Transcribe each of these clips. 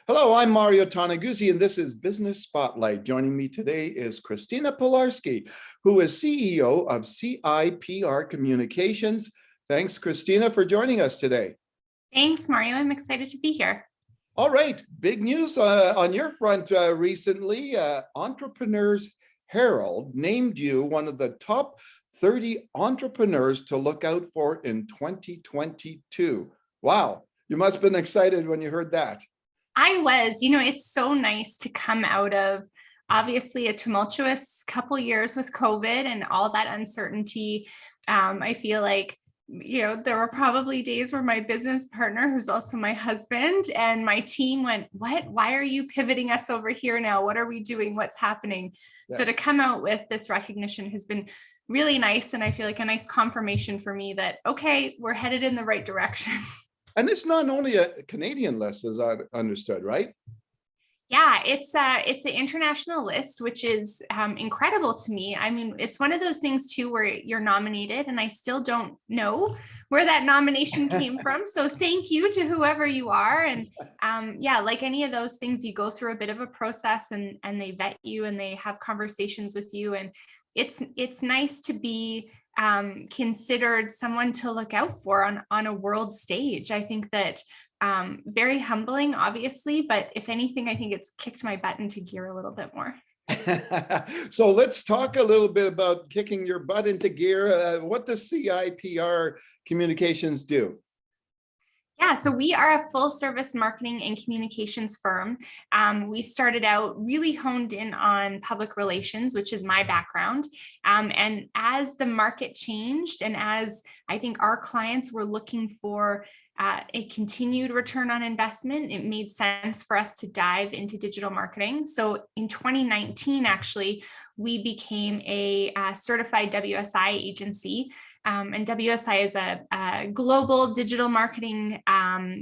Hello, I'm Mario Toneguzzi, and this is Business Spotlight. Joining me today is Christina Pilarski, who is CEO of CIPR Communications. Thanks, Christina, for joining us today. Thanks, Mario. I'm excited to be here. All right, big news on your front recently. Entrepreneurs Herald named you one of the top 30 entrepreneurs to look out for in 2022. Wow, you must have been excited when you heard that. I was, it's so nice to come out of obviously a tumultuous couple years with COVID and all that uncertainty. I feel like, there were probably days where my business partner, who's also my husband, and my team went, "What? Why are you pivoting us over here now? What are we doing? What's happening?" Yeah. So to come out with this recognition has been really nice. And I feel like a nice confirmation for me that, okay, we're headed in the right direction. And it's not only a Canadian list, as I understood, right? Yeah, it's an international list, which is incredible to me. I mean, it's one of those things too, where you're nominated and I still don't know where that nomination came from. So thank you to whoever you are. And yeah, like any of those things, you go through a bit of a process and they vet you and they have conversations with you. And it's nice to be considered someone to look out for on a world stage. I think that very humbling, obviously, but if anything, I think it's kicked my butt into gear a little bit more. So let's talk a little bit about kicking your butt into gear. What does CIPR Communications do? Yeah, so we are a full service marketing and communications firm. We started out really honed in on public relations, which is my background. And as the market changed and as I think our clients were looking for a continued return on investment, it made sense for us to dive into digital marketing. So in 2019, actually, we became a certified WSI agency. And WSI is a global digital marketing, I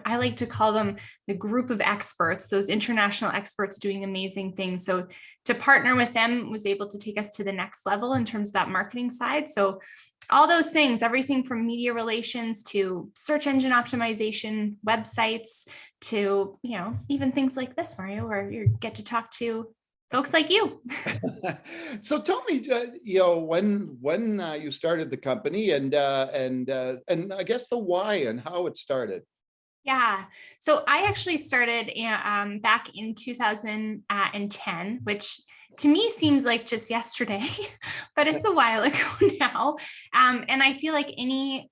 like to call them the group of experts, those international experts doing amazing things. So to partner with them was able to take us to the next level in terms of that marketing side. So all those things, everything from media relations to search engine optimization, websites, to, even things like this, Mario, where you get to talk to folks like you. So tell me, when you started the company and I guess the why and how it started. Yeah, so I actually started back in 2010, which to me seems like just yesterday, but it's a while ago now. And I feel like any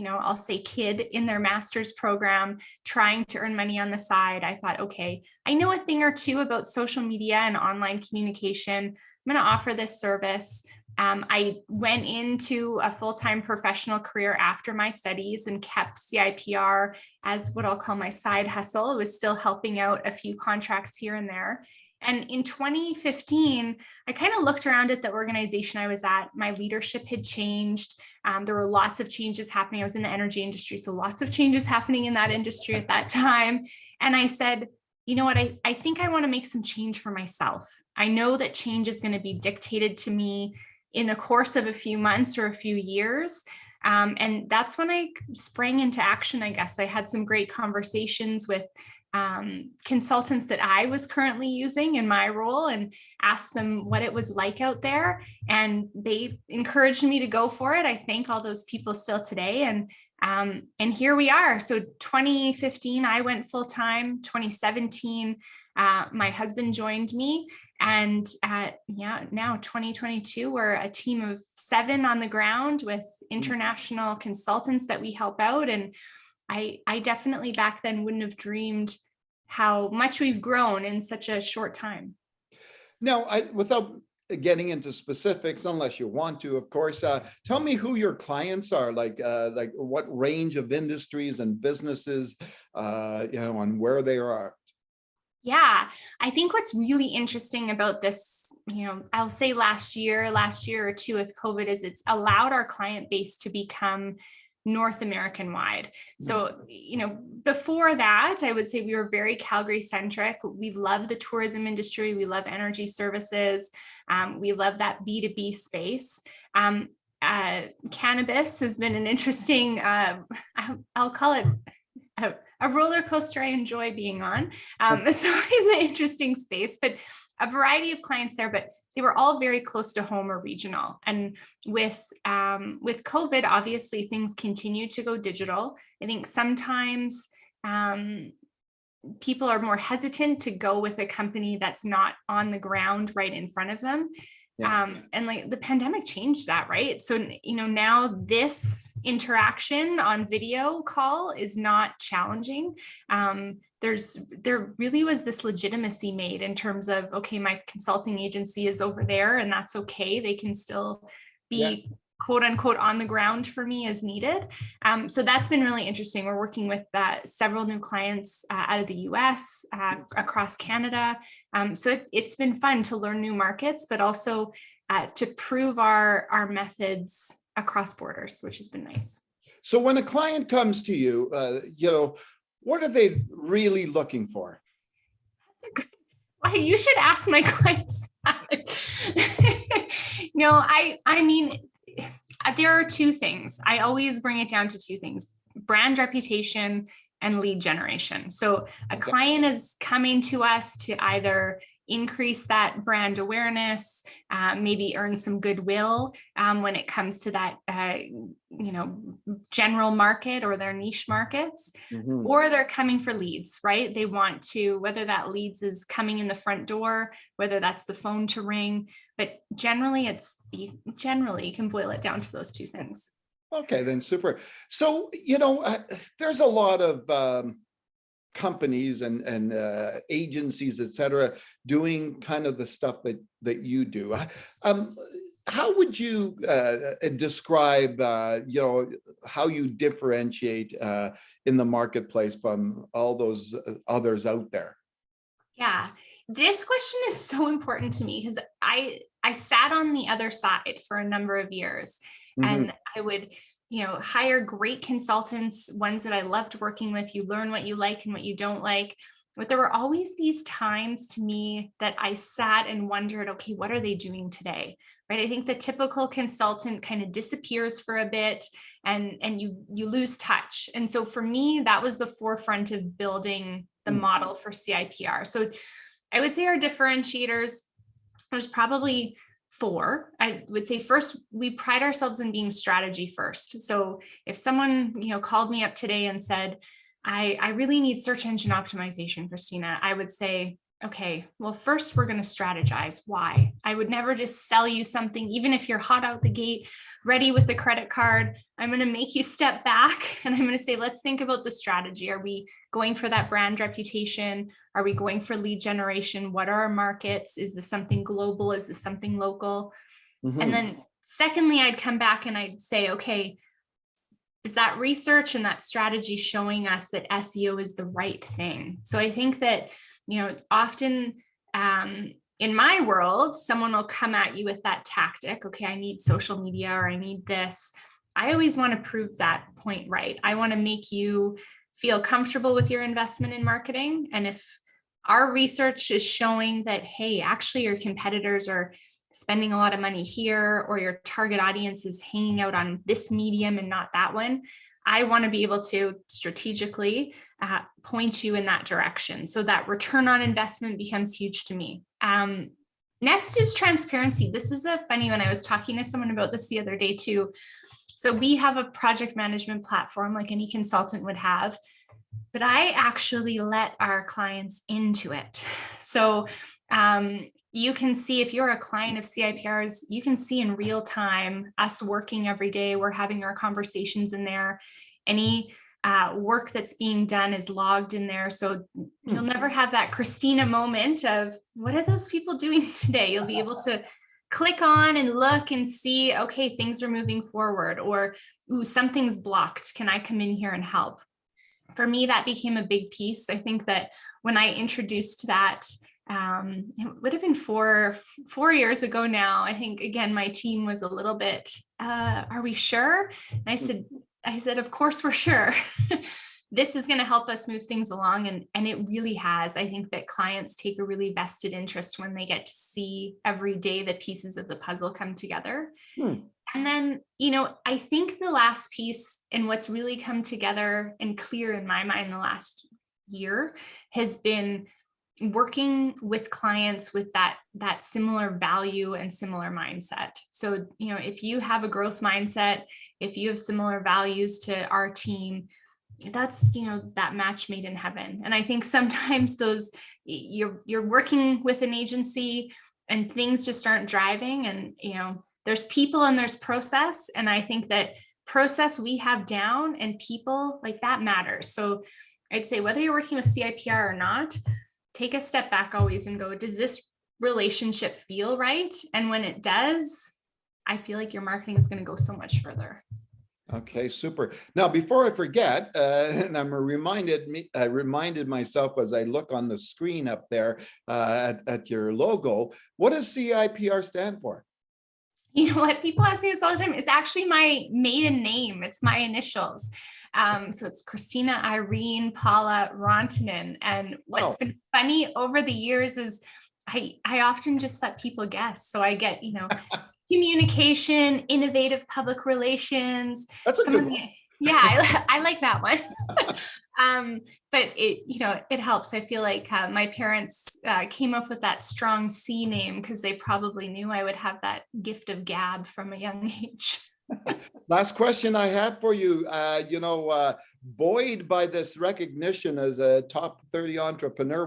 I'll say kid in their master's program trying to earn money on the side, I thought, okay, I know a thing or two about social media and online communication. I'm going to offer this service. I went into a full-time professional career after my studies and kept CIPR as what I'll call my side hustle. It was still helping out a few contracts here and there. And in 2015, I kind of looked around at the organization I was at. My leadership had changed. There were lots of changes happening. I was in the energy industry, so lots of changes happening in that industry at that time. And I said, you know what, I think I want to make some change for myself. I know that change is going to be dictated to me in the course of a few months or a few years. And that's when I sprang into action, I guess. I had some great conversations with consultants that I was currently using in my role and asked them what it was like out there. And they encouraged me to go for it. I thank all those people still today. And here we are. So 2015, I went full time. 2017, my husband joined me. And now 2022, we're a team of 7 on the ground with international consultants that we help out. And I definitely back then wouldn't have dreamed how much we've grown in such a short time. Now, without getting into specifics, unless you want to, of course, tell me who your clients are, like what range of industries and businesses, and where they are. Yeah, I think what's really interesting about this, I'll say last year or two with COVID is it's allowed our client base to become North American wide. So, before that, I would say we were very Calgary centric. We love the tourism industry. We love energy services. We love that B2B space. Cannabis has been an interesting, I'll call it a a roller coaster I enjoy being on. It's always an interesting space, but a variety of clients there, but they were all very close to home or regional. And with COVID, obviously things continue to go digital. I think sometimes people are more hesitant to go with a company that's not on the ground right in front of them. Yeah. And like the pandemic changed that, right? So, now this interaction on video call is not challenging. There really was this legitimacy made in terms of, okay, my consulting agency is over there and that's okay. They can still be quote unquote on the ground for me as needed. So that's been really interesting. We're working with several new clients out of the US, across Canada. So it's been fun to learn new markets, but also to prove our methods across borders, which has been nice. So when a client comes to you, what are they really looking for? Well, you should ask my clients that. No, I mean, there are two things. I always bring it down to two things: brand reputation and lead generation. So a client is coming to us to either increase that brand awareness, maybe earn some goodwill when it comes to that, general market or their niche markets, or they're coming for leads, right? They want to, whether that leads is coming in the front door, whether that's the phone to ring, but generally you can boil it down to those two things. Okay, then super. So, there's a lot of companies and agencies, et cetera, doing kind of the stuff that you do. How would you describe, how you differentiate in the marketplace from all those others out there? Yeah, this question is so important to me because I sat on the other side for a number of years, and I would hire great consultants, ones that I loved working with. You learn what you like and what you don't like. But there were always these times to me that I sat and wondered, okay, what are they doing today? Right? I think the typical consultant kind of disappears for a bit and you lose touch. And so for me, that was the forefront of building the model for CIPR. So I would say our differentiators, there's probably four. I would say first, we pride ourselves in being strategy first. So if someone, called me up today and said, I really need search engine optimization, Christina, I would say, okay, well, first we're going to strategize. Why? I would never just sell you something, even if you're hot out the gate, ready with the credit card. I'm going to make you step back and I'm going to say, let's think about the strategy. Are we going for that brand reputation? Are we going for lead generation? What are our markets? Is this something global? Is this something local? And then secondly, I'd come back and I'd say, okay, is that research and that strategy showing us that SEO is the right thing? So I think that, often in my world, someone will come at you with that tactic. Okay, I need social media or I need this. I always want to prove that point right. I want to make you feel comfortable with your investment in marketing. And if our research is showing that, hey, actually your competitors are spending a lot of money here, or your target audience is hanging out on this medium and not that one, I want to be able to strategically point you in that direction. So that return on investment becomes huge to me. Next is transparency. This is a funny one. I was talking to someone about this the other day too. So we have a project management platform like any consultant would have, but I actually let our clients into it. So you can see, if you're a client of CIPR's, you can see in real time us working every day. We're having our conversations in there. Any work that's being done is logged in there. So you'll never have that Christina moment of, what are those people doing today? You'll be able to click on and look and see, okay, things are moving forward, or, ooh, something's blocked. Can I come in here and help? For me, that became a big piece. I think that when I introduced that, it would have been four years ago now. I think, again, my team was a little bit, are we sure? And I said, of course we're sure. This is going to help us move things along. And it really has. I think that clients take a really vested interest when they get to see every day the pieces of the puzzle come together. And then, I think the last piece and what's really come together and clear in my mind the last year has been working with clients with that similar value and similar mindset. So, if you have a growth mindset, if you have similar values to our team, that's that match made in heaven. And I think sometimes those you're working with an agency and things just aren't driving, and there's people and there's process, and I think that process we have down, and people, like, that matters. So I'd say whether you're working with CIPR or not, take a step back always and go, does this relationship feel right? And when it does, I feel like your marketing is going to go so much further. Okay, super. Now, before I forget, and I'm I reminded myself as I look on the screen up there at your logo, what does CIPR stand for? You know what? People ask me this all the time. It's actually my maiden name. It's my initials. So it's Christina Irene Paula Rontanen. And what's been funny over the years is I often just let people guess. So I get, communication, innovative public relations. That's a good one. Yeah, I like that one. But it helps. I feel like my parents came up with that strong C name because they probably knew I would have that gift of gab from a young age. Last question I have for you, buoyed by this recognition as a top 30 entrepreneur,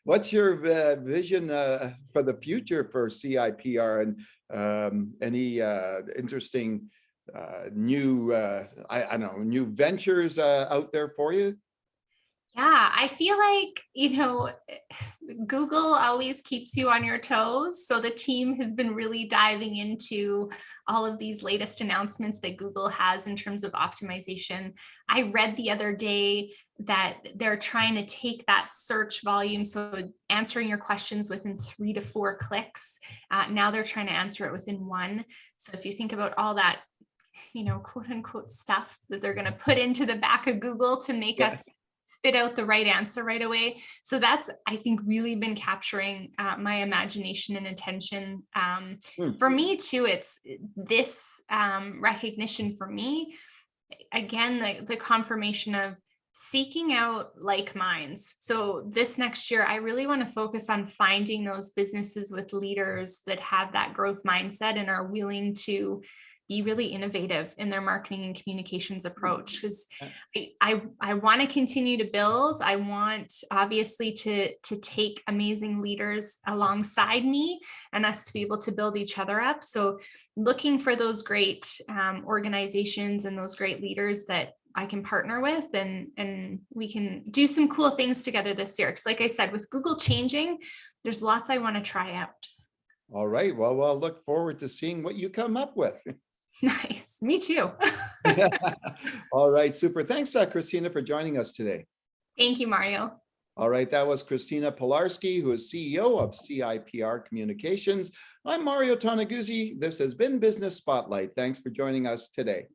what's your vision for the future for CIPR, and any interesting new new ventures out there for you? Yeah, I feel like, Google always keeps you on your toes. So the team has been really diving into all of these latest announcements that Google has in terms of optimization. I read the other day that they're trying to take that search volume, so answering your questions within 3 to 4 clicks. Now they're trying to answer it within 1. So if you think about all that, quote unquote stuff that they're going to put into the back of Google to make us spit out the right answer right away. So that's, I think, really been capturing my imagination and attention. For me too, it's this recognition for me, again, the confirmation of seeking out like minds. So this next year, I really want to focus on finding those businesses with leaders that have that growth mindset and are willing to be really innovative in their marketing and communications approach, because I want to continue to build. I want, obviously, to take amazing leaders alongside me and us to be able to build each other up. So looking for those great organizations and those great leaders that I can partner with, and we can do some cool things together this year. Because like I said, with Google changing, there's lots I want to try out. All right. Well, I'll look forward to seeing what you come up with. Nice. Me too. All right. Super. Thanks, Christina, for joining us today. Thank you, Mario. All right. That was Christina Pilarski, who is CEO of CIPR Communications. I'm Mario Toneguzzi. This has been Business Spotlight. Thanks for joining us today.